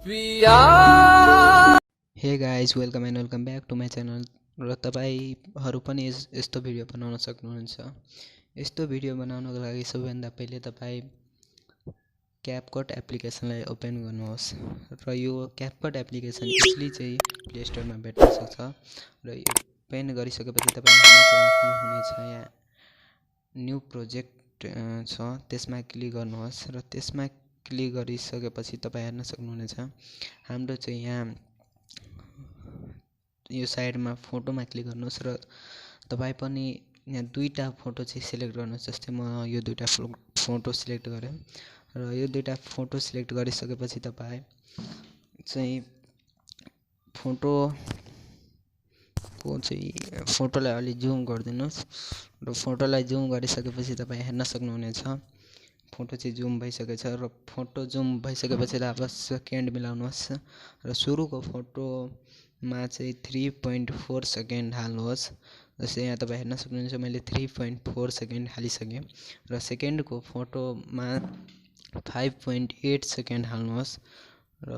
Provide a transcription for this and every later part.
Piya. Hey guys, welcome and welcome back to my channel. र तपाईहरु पनि यस्तो भिडियो बनाउन सक्नुहुन्छ। यस्तो भिडियो बनाउनको लागि सबैभन्दा पहिले तपाई Capcut एप्लिकेसनलाई ओपन गर्नुहोस् र यो Capcut एप्लिकेसन इजिली चाहिँ प्ले स्टोरमा भेट्न सक्छ र यो ओपन गरिसकेपछि तपाई हुनेछ यहाँ न्यू प्रोजेक्ट छ त्यसमा क्लिक गर्नुहोस् र त्यसमा क्लिक गरिसकेपछि तपाई हेर्न सक्नुहुनेछ हाम्रो चाहिँ यहाँ यो साइडमा फोटोमा क्लिक गर्नुहोस् र तपाई पनि यहाँ दुईटा फोटो चाहिँ सिलेक्ट गर्नुहोस्। जस्तै म यो दुईटा फोटो सिलेक्ट गरे र यो दुईटा फोटो सिलेक्ट गरिसकेपछि तपाई चाहिँ फोटोलाई अलि जुम गरिदिनुस् र फोटोलाई जुम गरिसकेपछि तपाई हेर्न सक्नुहुनेछ फोटो चाहिँ जुम भइसकेछ र फोटो जुम भइसकेपछि अब सेकेन्ड मिलाउनुहोस् र सुरुको फोटोमा चाहिँ 3.4 सेकेन्ड हाल्नुहोस्। जस्तै यहाँ तपाई हेर्न सक्नुहुन्छ मैले 3.4 सेकेन्ड हालिसके र सेकेन्डको फोटोमा 5.8 सेकेन्ड हाल्नुहोस् र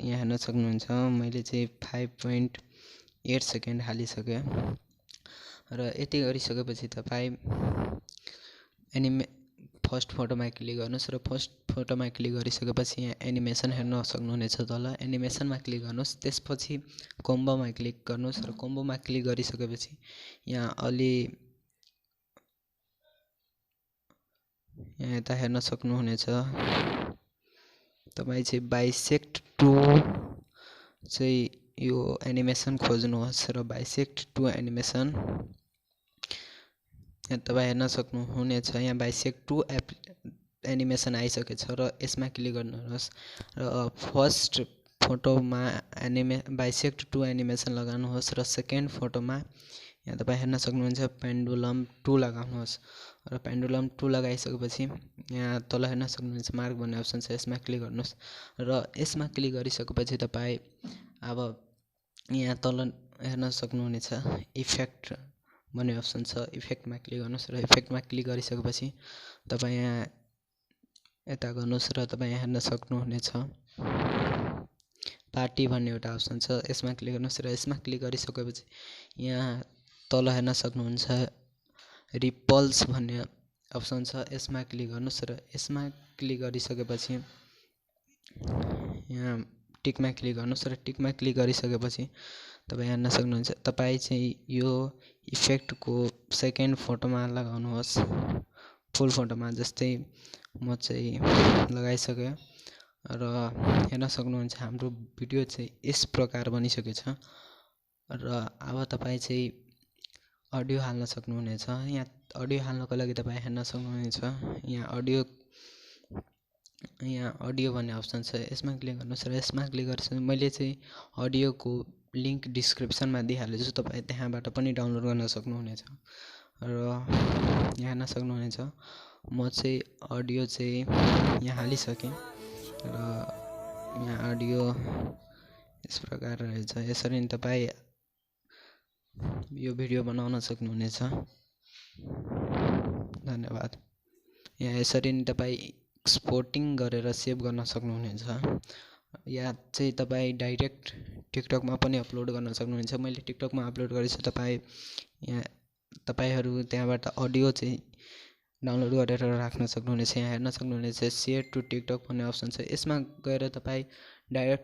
यहाँ हेर्न सक्नुहुन्छ मैले चाहिँ 5.8 सेकेन्ड हालिसके र यति गरिसकेपछि तपाई फर्स्ट फोटोमा क्लिक गर्नुस् र फर्स्ट फोटोमा क्लिक गरिसकेपछि यहाँ एनिमेसन हेर्न सक्नुहुनेछ तल एनिमेसनमा क्लिक गर्नुस्। त्यसपछि कम्बोमा क्लिक गर्नुस् र कम्बोमा क्लिक गरिसकेपछि यहाँ यता हेर्न सक्नुहुनेछ तपाई चाहिँ बाइसेक्ट टु चाहिँ यो एनिमेसन खोज्नुहोस् र बाइसेक्ट टु एनिमेसन तपाई हेर्न सक्नुहुनेछ यहाँ बाइसेक्ट टु एनिमेसन आइसकेछ र यसमा क्लिक गर्नुहोस् र फर्स्ट फोटोमा बाइसेक्ट टु एनिमेसन लगाउनुहोस् र सेकेन्ड फोटोमा यहाँ तपाई हेर्न सक्नुहुन्छ पेन्डुलम 2 लगाउनुहोस् र पेन्डुलम 2 लगाइसकेपछि यहाँ तल हेर्न सक्नुहुन्छ मार्क भन्ने अप्सन छ यसमा क्लिक गर्नुहोस् र यसमा क्लिक गरिसकेपछि तपाई अब यहाँ तल हेर्न सक्नुहुनेछ इफेक्ट भन्ने अप्सन छ इफेक्टमा क्लिक गर्नुस् र इफेक्टमा क्लिक गरिसकेपछि तपाई यहाँ यता गर्नुस् र तपाई हेर्न सक्नुहुनेछ पार्टी भन्ने एउटा अप्सन छ यसमा क्लिक गर्नुस् र यसमा क्लिक गरिसकेपछि यहाँ तल हेर्न सक्नुहुन्छ रिपल्स भन्ने अप्सन छ यसमा क्लिक गर्नुस् र यसमा क्लिक गरिसकेपछि यहाँ टिकमा क्लिक गर्नुस् र टिकमा क्लिक गरिसकेपछि तपाई हेर्न सक्नुहुन्छ तपाई चाहिँ यो इफेक्टको सेकेन्ड फोटोमा लगाउनुहोस् फुल फोटोमा। जस्तै म चाहिँ लगाइसके र हेर्न सक्नुहुन्छ हाम्रो भिडियो चाहिँ यस प्रकार बनिसकेछ र अब तपाई चाहिँ अडियो हाल्न सक्नुहुनेछ। यहाँ अडियो हाल्नको लागि तपाई हेर्न सक्नुहुनेछ यहाँ अडियो भन्ने अप्सन छ यसमा क्लिक गर्नुस् र यसमा क्लिक गरिसके मैले चाहिँ अडियोको लिंक डिस्क्रिप्सनमा दिइहालेछु तपाई त्यहाँबाट पनि डाउनलोड गर्न सक्नुहुनेछ र यहाँ हेर्न सक्नुहुनेछ म चाहिँ अडियो चाहिँ यहाँ हालिसके र यहाँ अडियो यस प्रकार रहेछ। यसरी नै तपाई यो भिडियो बनाउन सक्नुहुनेछ। धन्यवाद। यहाँ यसरी नै तपाई एक्सपोर्टिङ गरेर सेभ गर्न सक्नुहुनेछ या चाहिँ तपाई डाइरेक्ट टिकटकमा पनि अपलोड गर्न सक्नुहुन्छ। मैले टिकटकमा अपलोड गरेछु तपाईहरु त्यहाँबाट अडियो चाहिँ डाउनलोड गरेर राख्न सक्नुहुनेछ। यहाँ हेर्न सक्नुहुनेछ शेयर टु टिकटक भन्ने अप्सन छ यसमा गएर तपाई डाइरेक्ट